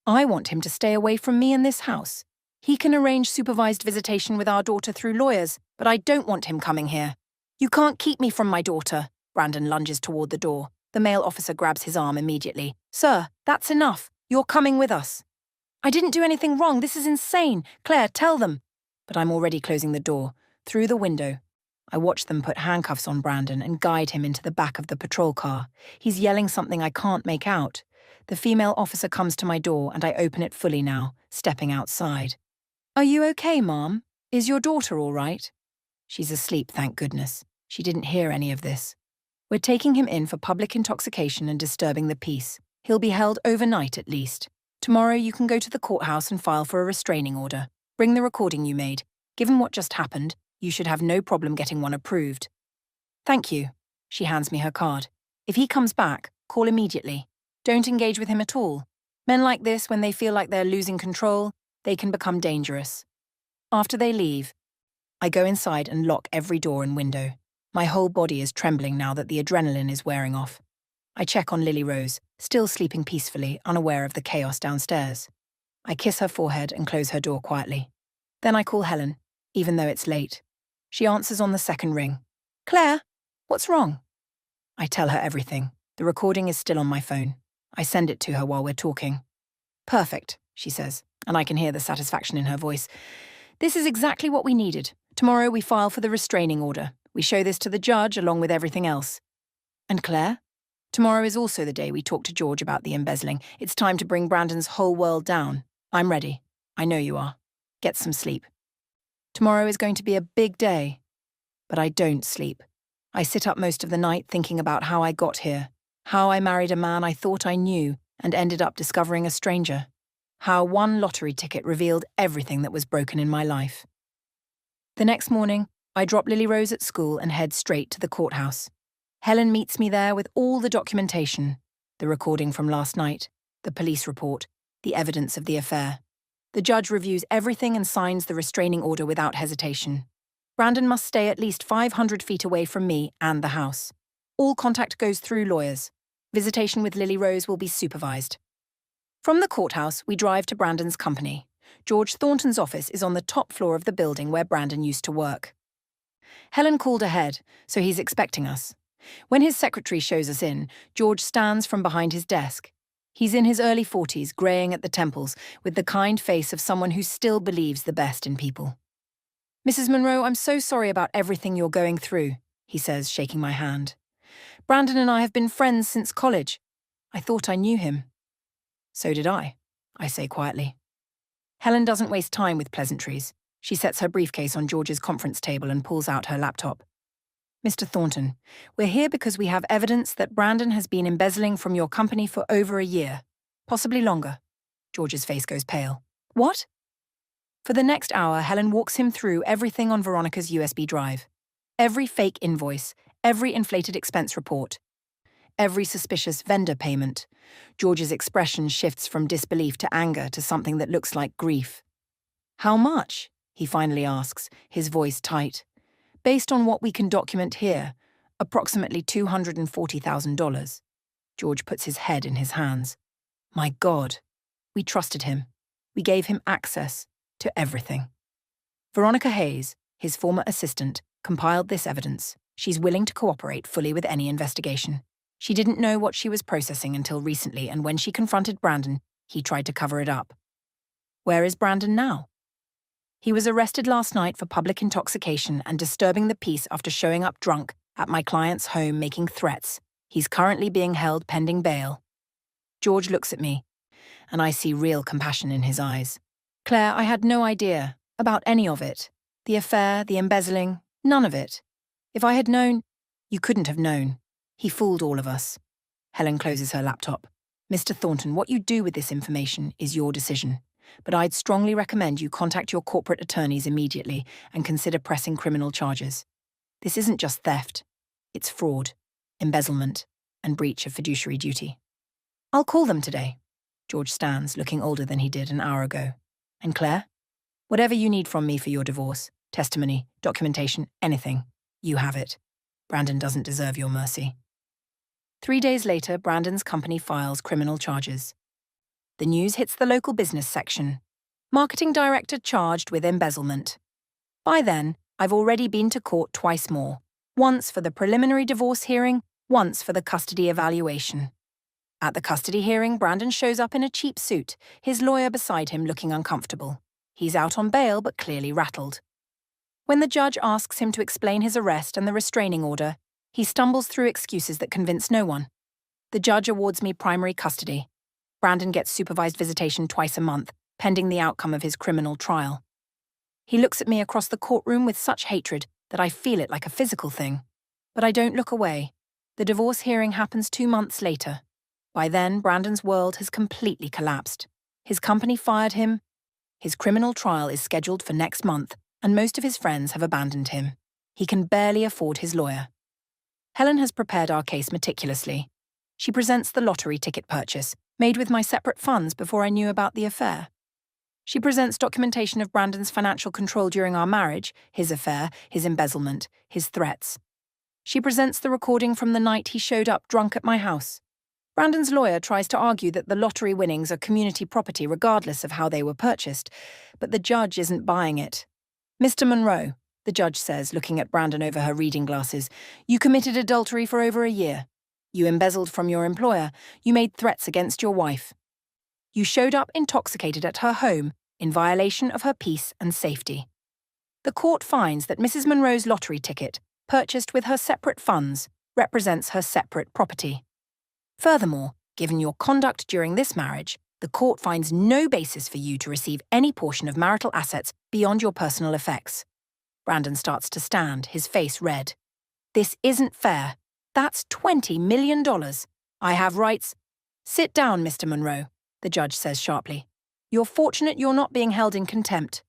I want him to stay away from me and this house. He can arrange supervised visitation with our daughter through lawyers, but I don't want him coming here. You can't keep me from my daughter. Brandon lunges toward the door. The male officer grabs his arm immediately. Sir, that's enough. You're coming with us. I didn't do anything wrong. This is insane. Claire, tell them. But I'm already closing the door. Through the window, I watch them put handcuffs on Brandon and guide him into the back of the patrol car. He's yelling something I can't make out. The female officer comes to my door and I open it fully now, stepping outside. Are you okay, Mom? Is your daughter all right? She's asleep, thank goodness. She didn't hear any of this. We're taking him in for public intoxication and disturbing the peace. He'll be held overnight at least. Tomorrow you can go to the courthouse and file for a restraining order. Bring the recording you made. Given what just happened, you should have no problem getting one approved. Thank you. She hands me her card. If he comes back, call immediately. Don't engage with him at all. Men like this, when they feel like they're losing control, they can become dangerous. After they leave, I go inside and lock every door and window. My whole body is trembling now that the adrenaline is wearing off. I check on Lily Rose, still sleeping peacefully, unaware of the chaos downstairs. I kiss her forehead and close her door quietly. Then I call Helen, even though it's late. She answers on the second ring. Claire, what's wrong? I tell her everything. The recording is still on my phone. I send it to her while we're talking. Perfect, she says, and I can hear the satisfaction in her voice. This is exactly what we needed. Tomorrow we file for the restraining order. We show this to the judge along with everything else. And Claire? Tomorrow is also the day we talk to George about the embezzling. It's time to bring Brandon's whole world down. I'm ready. I know you are. Get some sleep. Tomorrow is going to be a big day. But I don't sleep. I sit up most of the night thinking about how I got here, how I married a man I thought I knew and ended up discovering a stranger, how one lottery ticket revealed everything that was broken in my life. The next morning, I drop Lily Rose at school and head straight to the courthouse. Helen meets me there with all the documentation, the recording from last night, the police report, the evidence of the affair. The judge reviews everything and signs the restraining order without hesitation. Brandon must stay at least 500 feet away from me and the house. All contact goes through lawyers. Visitation with Lily Rose will be supervised. From the courthouse, we drive to Brandon's company. George Thornton's office is on the top floor of the building where Brandon used to work. Helen called ahead, so he's expecting us. When his secretary shows us in, George stands from behind his desk. He's in his early 40s, greying at the temples, with the kind face of someone who still believes the best in people. Mrs. Monroe, I'm so sorry about everything you're going through, he says, shaking my hand. Brandon and I have been friends since college. I thought I knew him. So did I say quietly. Helen doesn't waste time with pleasantries. She sets her briefcase on George's conference table and pulls out her laptop. Mr. Thornton, we're here because we have evidence that Brandon has been embezzling from your company for over a year, possibly longer. George's face goes pale. What? For the next hour, Helen walks him through everything on Veronica's USB drive. Every fake invoice, every inflated expense report, every suspicious vendor payment. George's expression shifts from disbelief to anger to something that looks like grief. How much? He finally asks, his voice tight. Based on what we can document here, approximately $240,000. George puts his head in his hands. My God, we trusted him. We gave him access to everything. Veronica Hayes, his former assistant, compiled this evidence. She's willing to cooperate fully with any investigation. She didn't know what she was processing until recently, and when she confronted Brandon, he tried to cover it up. Where is Brandon now? He was arrested last night for public intoxication and disturbing the peace after showing up drunk at my client's home making threats. He's currently being held pending bail. George looks at me, and I see real compassion in his eyes. Claire, I had no idea about any of it. The affair, the embezzling, none of it. If I had known, you couldn't have known. He fooled all of us. Helen closes her laptop. Mr. Thornton, what you do with this information is your decision. But I'd strongly recommend you contact your corporate attorneys immediately and consider pressing criminal charges. This isn't just theft. It's fraud, embezzlement, and breach of fiduciary duty. I'll call them today. George stands, looking older than he did an hour ago. And Claire? Whatever you need from me for your divorce, testimony, documentation, anything, you have it. Brandon doesn't deserve your mercy. 3 days later, Brandon's company files criminal charges. The news hits the local business section. Marketing director charged with embezzlement. By then, I've already been to court twice more. Once for the preliminary divorce hearing, once for the custody evaluation. At the custody hearing, Brandon shows up in a cheap suit, his lawyer beside him looking uncomfortable. He's out on bail but clearly rattled. When the judge asks him to explain his arrest and the restraining order, he stumbles through excuses that convince no one. The judge awards me primary custody. Brandon gets supervised visitation twice a month, pending the outcome of his criminal trial. He looks at me across the courtroom with such hatred that I feel it like a physical thing. But I don't look away. The divorce hearing happens 2 months later. By then, Brandon's world has completely collapsed. His company fired him. His criminal trial is scheduled for next month, and most of his friends have abandoned him. He can barely afford his lawyer. Helen has prepared our case meticulously. She presents the lottery ticket purchase, made with my separate funds before I knew about the affair. She presents documentation of Brandon's financial control during our marriage, his affair, his embezzlement, his threats. She presents the recording from the night he showed up drunk at my house. Brandon's lawyer tries to argue that the lottery winnings are community property regardless of how they were purchased, but the judge isn't buying it. Mr. Monroe, the judge says, looking at Brandon over her reading glasses, you committed adultery for over a year. You embezzled from your employer. You made threats against your wife. You showed up intoxicated at her home in violation of her peace and safety. The court finds that Mrs. Monroe's lottery ticket, purchased with her separate funds, represents her separate property. Furthermore, given your conduct during this marriage, the court finds no basis for you to receive any portion of marital assets beyond your personal effects. Brandon starts to stand, his face red. This isn't fair. That's $20 million. I have rights. Sit down, Mr. Monroe, the judge says sharply. You're fortunate you're not being held in contempt.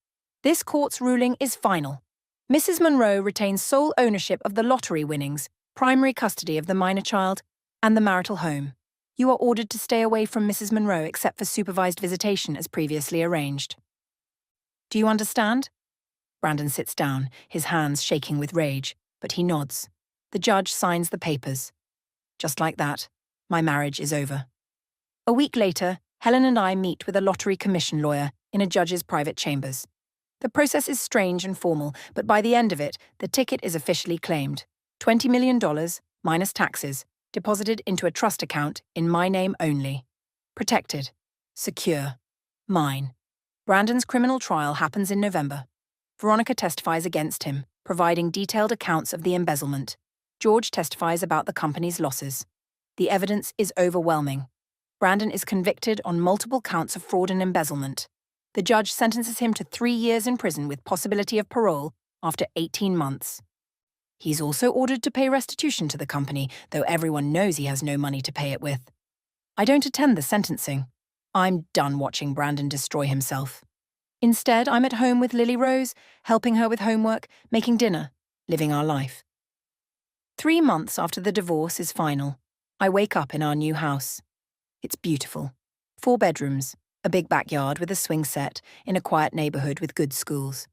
This court's ruling is final. Mrs. Monroe retains sole ownership of the lottery winnings, primary custody of the minor child, and the marital home. You are ordered to stay away from Mrs. Monroe except for supervised visitation as previously arranged. Do you understand? Brandon sits down, his hands shaking with rage, but he nods. The judge signs the papers. Just like that, my marriage is over. A week later, Helen and I meet with a lottery commission lawyer in a judge's private chambers. The process is strange and formal, but by the end of it, the ticket is officially claimed. $20 million, minus taxes, deposited into a trust account in my name only. Protected. Secure. Mine. Brandon's criminal trial happens in November. Veronica testifies against him, providing detailed accounts of the embezzlement. George testifies about the company's losses. The evidence is overwhelming. Brandon is convicted on multiple counts of fraud and embezzlement. The judge sentences him to 3 years in prison with possibility of parole after 18 months. He's also ordered to pay restitution to the company, though everyone knows he has no money to pay it with. I don't attend the sentencing. I'm done watching Brandon destroy himself. Instead, I'm at home with Lily Rose, helping her with homework, making dinner, living our life. 3 months after the divorce is final, I wake up in our new house. It's beautiful. 4 bedrooms, a big backyard with a swing set, in a quiet neighborhood with good schools.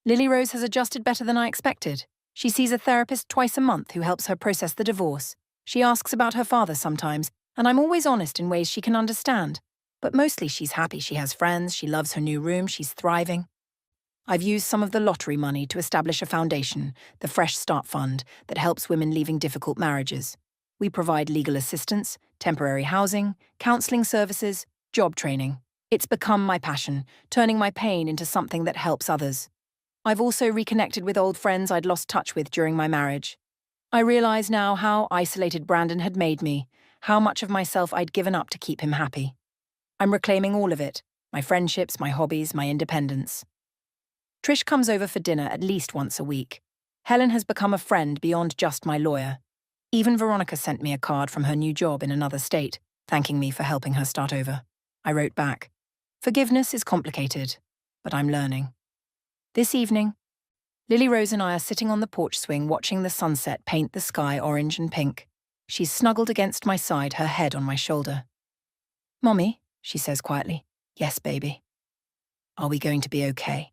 Lily Rose has adjusted better than I expected. She sees a therapist twice a month who helps her process the divorce. She asks about her father sometimes, and I'm always honest in ways she can understand. But mostly she's happy she has friends, she loves her new room, she's thriving. I've used some of the lottery money to establish a foundation, the Fresh Start Fund, that helps women leaving difficult marriages. We provide legal assistance, temporary housing, counselling services, job training. It's become my passion, turning my pain into something that helps others. I've also reconnected with old friends I'd lost touch with during my marriage. I realise now how isolated Brandon had made me, how much of myself I'd given up to keep him happy. I'm reclaiming all of it, my friendships, my hobbies, my independence. Trish comes over for dinner at least once a week. Helen has become a friend beyond just my lawyer. Even Veronica sent me a card from her new job in another state, thanking me for helping her start over. I wrote back, "Forgiveness is complicated, but I'm learning." This evening, Lily Rose and I are sitting on the porch swing watching the sunset paint the sky orange and pink. She's snuggled against my side, her head on my shoulder. "Mommy," she says quietly. "Yes, baby." "Are we going to be okay?"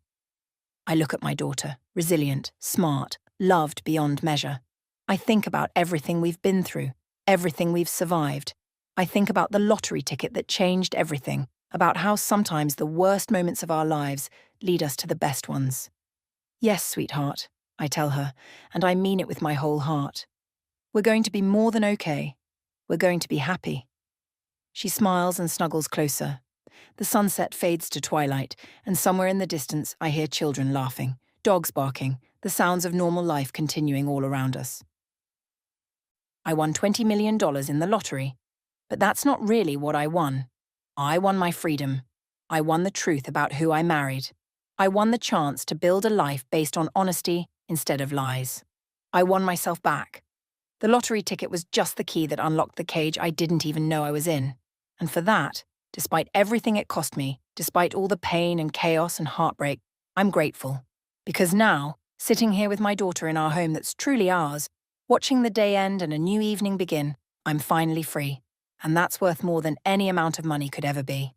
I look at my daughter, resilient, smart, loved beyond measure. I think about everything we've been through, everything we've survived. I think about the lottery ticket that changed everything, about how sometimes the worst moments of our lives lead us to the best ones. "Yes, sweetheart," I tell her, and I mean it with my whole heart. "We're going to be more than okay. We're going to be happy." She smiles and snuggles closer. The sunset fades to twilight, and somewhere in the distance I hear children laughing, dogs barking, the sounds of normal life continuing all around us. I won $20 million in the lottery, but that's not really what I won. I won my freedom. I won the truth about who I married. I won the chance to build a life based on honesty instead of lies. I won myself back. The lottery ticket was just the key that unlocked the cage I didn't even know I was in. And for that, despite everything it cost me, despite all the pain and chaos and heartbreak, I'm grateful. Because now, sitting here with my daughter in our home that's truly ours, watching the day end and a new evening begin, I'm finally free. And that's worth more than any amount of money could ever be.